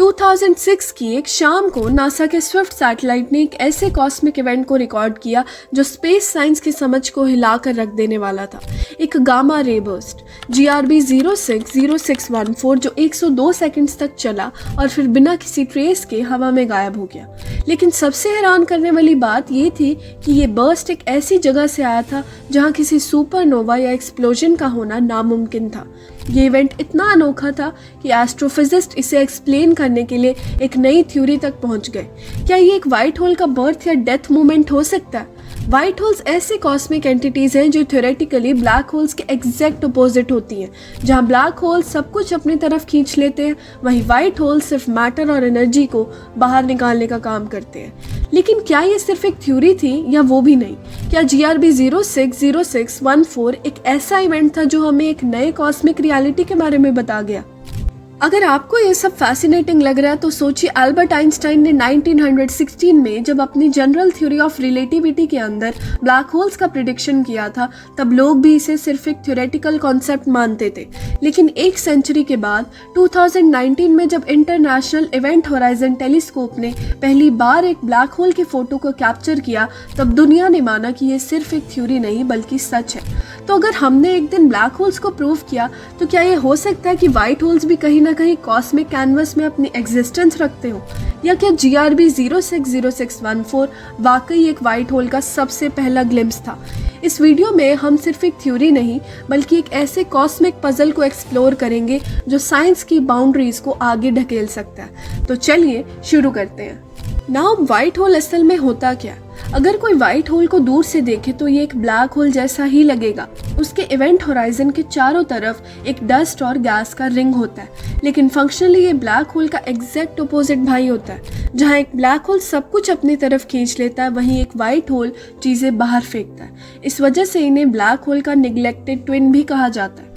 2006 की एक शाम को नासा के स्विफ्ट सैटेलाइट ने एक ऐसे कॉस्मिक इवेंट को रिकॉर्ड किया जो स्पेस साइंस की समझ को हिलाकर रख देने वाला था। एक गामा रे बर्स्ट GRB 060614 जो 102 सेकंड्स तक चला और फिर बिना किसी ट्रेस के हवा में गायब हो गया। लेकिन सबसे हैरान करने वाली बात ये थी कि ये बर्स्ट एक ऐसी जगह से आया था जहाँ किसी सुपरनोवा या एक्सप्लोजन का होना नामुमकिन था। ये इवेंट इतना अनोखा था कि एस्ट्रोफिजिस्ट इसे एक्सप्लेन करने के लिए एक नई थ्योरी तक पहुंच गए। क्या ये एक वाइट होल का बर्थ या डेथ मूवमेंट हो सकता है? वाइट होल्स ऐसे कॉस्मिक एंटिटीज हैं जो थ्योरेटिकली ब्लैक होल्स के एग्जैक्ट अपोजिट होती हैं। जहां ब्लैक होल सब कुछ अपनी तरफ खींच लेते हैं, वहीं वाइट होल सिर्फ मैटर और एनर्जी को बाहर निकालने का काम करते हैं। लेकिन क्या ये सिर्फ एक थ्योरी थी या वो भी नहीं? क्या GRB 060614 एक ऐसा इवेंट था जो हमें एक नए कॉस्मिक रियलिटी के बारे में बता गया? अगर आपको ये सब फैसिनेटिंग लग रहा है तो सोचिए, अल्बर्ट आइंस्टाइन ने 1916 में जब अपनी जनरल थ्योरी ऑफ रिलेटिविटी के अंदर ब्लैक होल्स का प्रिडिक्शन किया था, तब लोग भी इसे सिर्फ एक थ्योरेटिकल कॉन्सेप्ट मानते थे। लेकिन एक सेंचुरी के बाद 2019 में जब इंटरनेशनल इवेंट होराइजन टेलीस्कोप ने पहली बार एक ब्लैक होल की फोटो को कैप्चर किया, तब दुनिया ने माना कि ये सिर्फ एक थ्योरी नहीं बल्कि सच है। तो अगर हमने एक दिन ब्लैक होल्स को प्रूव किया, तो क्या ये हो सकता है कि वाइट होल्स भी कहीं ना कहीं कॉस्मिक कैनवस में अपनी एग्जिस्टेंस रखते हो? या क्या GRB 060614 वाकई एक वाइट होल का सबसे पहला ग्लिम्स था? इस वीडियो में हम सिर्फ एक थ्योरी नहीं बल्कि एक ऐसे कॉस्मिक पजल को एक्सप्लोर करेंगे जो साइंस की बाउंड्रीज को आगे ढकेल सकता है। तो चलिए शुरू करते हैं। नाउ वाइट होल असल में होता क्या है? अगर कोई वाइट होल को दूर से देखे तो ये एक ब्लैक होल जैसा ही लगेगा। उसके इवेंट होराइजन के चारों तरफ एक डस्ट और गैस का रिंग होता है, लेकिन फंक्शनली ये ब्लैक होल का एग्जैक्ट अपोजिट भाई होता है। जहाँ एक ब्लैक होल सब कुछ अपनी तरफ खींच लेता है, वहीं एक वाइट होल चीजें बाहर फेंकता है। इस वजह से इन्हें ब्लैक होल का निग्लेक्टेड ट्विन भी कहा जाता है।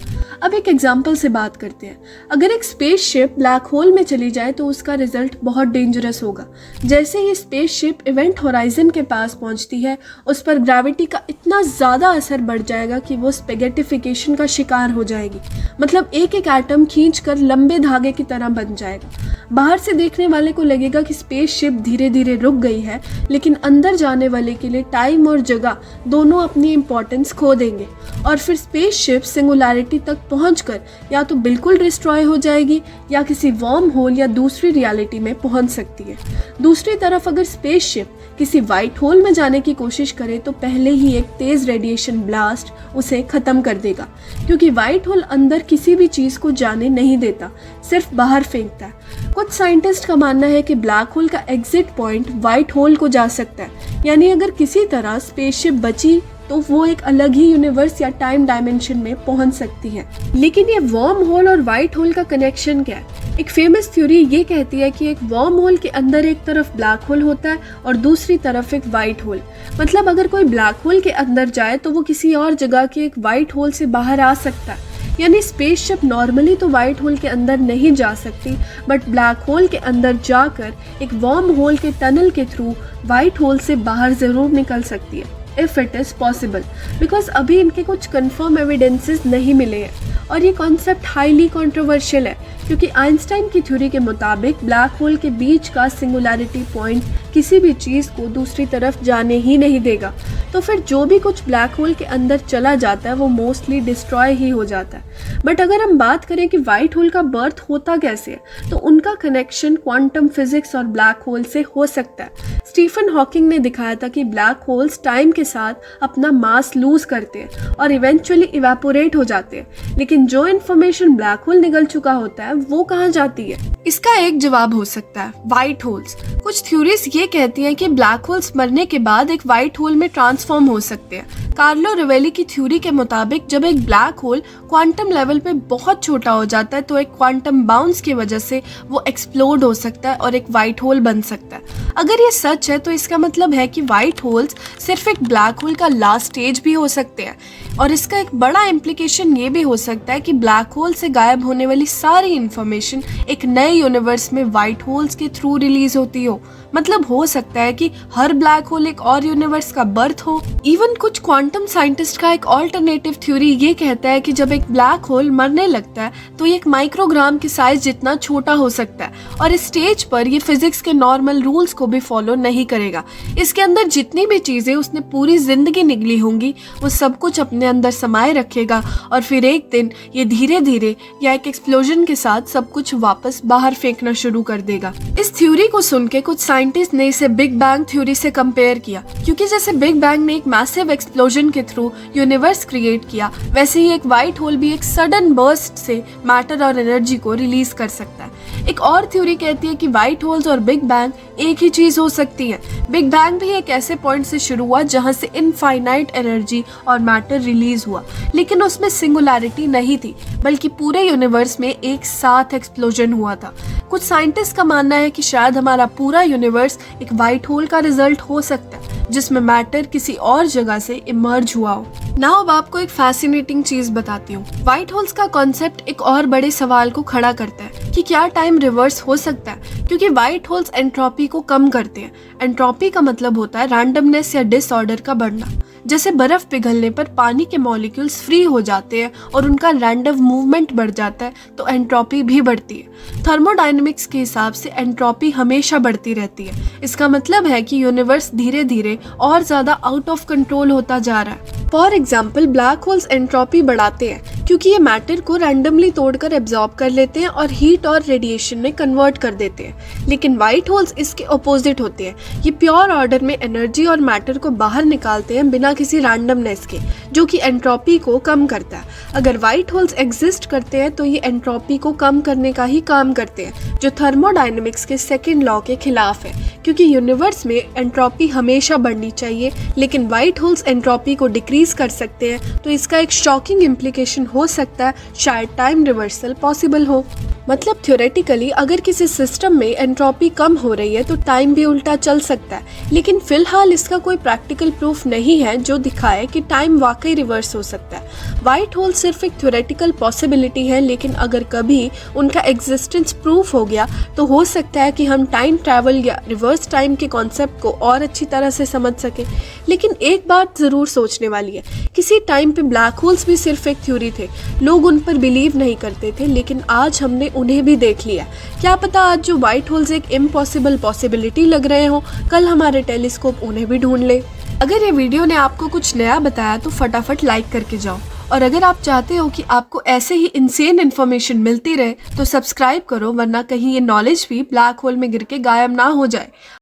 अब एक एग्जाम्पल से बात करते हैं। अगर एक स्पेसशिप ब्लैक होल में चली जाए तो उसका रिजल्ट बहुत डेंजरस होगा। जैसे ही स्पेसशिप इवेंट होराइजन के पास पहुंचती है, उस पर ग्रेविटी का इतना ज़्यादा असर बढ़ जाएगा कि वो स्पेगेटिफिकेशन का शिकार हो जाएगी। मतलब एक एक एटम खींचकर लंबे धागे की तरह बन जाएगा। बाहर से देखने वाले को लगेगा कि स्पेसशिप धीरे धीरे रुक गई है, लेकिन अंदर जाने वाले के लिए टाइम और जगह दोनों अपनी इम्पोर्टेंस खो देंगे और फिर स्पेसशिप सिंगुलैरिटी तक पहुंचकर या तो बिल्कुल डिस्ट्रॉय हो जाएगी या किसी वार्म होल या दूसरी रियलिटी में पहुंच सकती है। दूसरी तरफ अगर स्पेसशिप किसी वाइट होल में जाने की कोशिश करे तो पहले ही एक तेज रेडिएशन ब्लास्ट उसे खत्म कर देगा, क्योंकि वाइट होल अंदर किसी भी चीज को जाने नहीं देता, सिर्फ बाहर फेंकता है। कुछ साइंटिस्ट का मानना है कि ब्लैक होल का एग्जिट पॉइंट वाइट होल को जा सकता है, यानी अगर किसी तरह स्पेसशिप बची तो वो एक अलग ही यूनिवर्स या टाइम डायमेंशन में पहुंच सकती है। लेकिन ये वार्म होल और वाइट होल का कनेक्शन क्या है? एक फेमस थ्योरी ये कहती है कि एक वार्म होल के अंदर एक तरफ ब्लैक होल होता है और दूसरी तरफ एक वाइट होल। मतलब अगर कोई ब्लैक होल के अंदर जाए तो वो किसी और जगह के एक वाइट होल से बाहर आ सकता है। यानी स्पेसशिप नॉर्मली तो वाइट होल के अंदर नहीं जा सकती, बट ब्लैक होल के अंदर जाकर एक वार्म होल के टनल के थ्रू वाइट होल से बाहर जरूर निकल सकती है, if it is possible. Because अभी इनके कुछ कंफर्म एविडेंसेस नहीं मिले हैं और ये कॉन्सेप्ट हाईली कंट्रोवर्शियल है, क्योंकि आइंस्टाइन की थ्योरी के मुताबिक ब्लैक होल के बीच का सिंगुलैरिटी पॉइंट किसी भी चीज़ को दूसरी तरफ जाने ही नहीं देगा। तो फिर जो भी कुछ ब्लैक होल के अंदर चला जाता है वो मोस्टली डिस्ट्रॉय ही हो जाता है। बट अगर हम बात करें कि वाइट होल का बर्थ होता कैसे है, तो उनका कनेक्शन क्वांटम फिजिक्स और ब्लैक होल से हो सकता है। स्टीफन हॉकिंग ने दिखाया था कि ब्लैक होल्स टाइम के साथ अपना मास लूज करते हैं और इवेंचुअली इवेपोरेट हो जाते हैं। लेकिन जो इन्फॉर्मेशन ब्लैक होल निगल चुका होता है वो कहाँ जाती है? इसका एक जवाब हो सकता है वाइट होल्स। कुछ थ्योरीज ये कहती हैं कि ब्लैक होल्स मरने के बाद एक वाइट होल में ट्रांसफॉर्म हो सकते हैं। कार्लो रिवेली की थ्योरी के मुताबिक जब एक ब्लैक होल क्वांटम लेवल पे बहुत छोटा हो जाता है तो एक क्वांटम बाउंस की वजह से वो एक्सप्लोड हो सकता है और एक वाइट होल बन सकता है। अगर ये सच है तो इसका मतलब है कि वाइट होल्स सिर्फ एक ब्लैक होल का लास्ट स्टेज भी हो सकते हैं, और इसका एक बड़ा इम्प्लीकेशन ये भी हो सकता है कि ब्लैक होल से गायब होने वाली सारी इंफॉर्मेशन एक नए यूनिवर्स में वाइट होल्स के थ्रू रिलीज होती हो। मतलब हो सकता है कि हर ब्लैक होल एक और यूनिवर्स का बर्थ हो। इवन कुछ क्वांटम साइंटिस्ट का एक ऑल्टरनेटिव थ्योरी ये कहता है कि जब एक ब्लैक होल मरने लगता है तो ये एक माइक्रोग्राम के साइज जितना छोटा हो सकता है, और इस स्टेज पर ये फिजिक्स के नॉर्मल रूल्स को भी फॉलो नहीं करेगा। इसके अंदर जितनी भी चीजें उसने पूरी जिंदगी निगली होंगी वो सब कुछ अपने अंदर समाये रखेगा, और फिर एक दिन ये धीरे धीरे या एक एक्सप्लोजन के साथ सब कुछ वापस बाहर फेंकना शुरू कर देगा। इस थ्योरी को सुन के कुछ साइंटिस्ट ने इसे बिग बैंग थ्योरी से कंपेयर किया, क्योंकि जैसे बिग बैंग ने एक मैसिव एक्सप्लोजन के थ्रू यूनिवर्स क्रिएट किया, वैसे ही एक वाइट होल भी एक सडन बर्स्ट से मैटर और एनर्जी को रिलीज कर सकता है। एक और थ्योरी कहती है कि वाइट होल्स और बिग बैंग एक ही चीज हो सकती है। बिग बैंग भी एक ऐसे पॉइंट से शुरू हुआ जहां से इनफाइनाइट एनर्जी और मैटर रिलीज हुआ, लेकिन उसमें सिंगुलैरिटी नहीं थी, बल्कि पूरे यूनिवर्स में एक साथ एक्सप्लोजन हुआ था। कुछ साइंटिस्ट का मानना है कि शायद हमारा पूरा यूनिवर्स एक वाइट होल का रिजल्ट हो सकता है, जिसमें मैटर किसी और जगह से इमर्ज हुआ हो। नाउ अब आपको एक फैसिनेटिंग चीज बताती हूँ। व्हाइट होल्स का कॉन्सेप्ट एक और बड़े सवाल को खड़ा करता है कि क्या टाइम रिवर्स हो सकता है, क्योंकि व्हाइट होल्स एंट्रोपी को कम करते हैं। एंट्रोपी का मतलब होता है रैंडमनेस या डिसऑर्डर का बढ़ना। जैसे बर्फ पिघलने पर पानी के मॉलिक्यूल्स फ्री हो जाते हैं और उनका रैंडम मूवमेंट बढ़ जाता है, तो एंट्रोपी भी बढ़ती है। थर्मोडायनेमिक्स के हिसाब से एंट्रोपी हमेशा बढ़ती रहती है। इसका मतलब है कि यूनिवर्स धीरे धीरे और ज्यादा आउट ऑफ कंट्रोल होता जा रहा है। For example, black holes entropy बढ़ाते हैं क्योंकि ये मैटर को रैंडमली तोड़कर एब्जॉर्ब कर लेते हैं और हीट और रेडिएशन में कन्वर्ट कर देते हैं। लेकिन व्हाइट होल्स इसके ऑपोजिट होते हैं। ये प्योर ऑर्डर में एनर्जी और मैटर को बाहर निकालते हैं बिना किसी रैंडमनेस के, जो कि एंट्रोपी को कम करता है। अगर व्हाइट होल्स एग्जिस्ट करते हैं तो ये एंट्रोपी को कम करने का ही काम करते हैं, जो थर्मोडायनेमिक्स के सेकेंड लॉ के खिलाफ है, क्योंकि यूनिवर्स में एंट्रोपी हमेशा बढ़नी चाहिए, लेकिन व्हाइट होल्स एंट्रोपी को डिक्रीज कर सकते हैं। तो इसका एक शॉकिंग इम्प्लीकेशन हो सकता है, शायद टाइम रिवर्सल पॉसिबल हो। मतलब थ्योरेटिकली अगर किसी सिस्टम में एंट्रोपी कम हो रही है तो टाइम भी उल्टा चल सकता है, लेकिन फिलहाल इसका कोई प्रैक्टिकल प्रूफ नहीं है जो दिखाए कि टाइम वाकई रिवर्स हो सकता है। व्हाइट होल सिर्फ एक थ्योरेटिकल पॉसिबिलिटी है, लेकिन अगर कभी उनका एग्जिस्टेंस प्रूफ हो गया तो हो सकता है कि हम टाइम ट्रैवल या रिवर्स टाइम के कॉन्सेप्ट को और अच्छी तरह से समझ सके। लेकिन एक बात जरूर सोचने वाली है, किसी टाइम पे ब्लैक होल्स भी सिर्फ एक थ्योरी थे, लोग उन पर बिलीव नहीं करते थे, लेकिन आज हमने उन्हें भी देख लिया। क्या पता आज जो व्हाइट होल्स एक इम्पॉसिबल पॉसिबिलिटी लग रहे हो, कल हमारे टेलीस्कोप उन्हें भी ढूंढ ले। अगर ये वीडियो ने आपको कुछ नया बताया तो फटाफट लाइक करके जाओ, और अगर आप चाहते हो कि आपको ऐसे ही इनसेन इन्फॉर्मेशन मिलती रहे तो सब्सक्राइब करो, वरना कहीं ये नॉलेज भी ब्लैक होल में गिर के गायब ना हो जाए।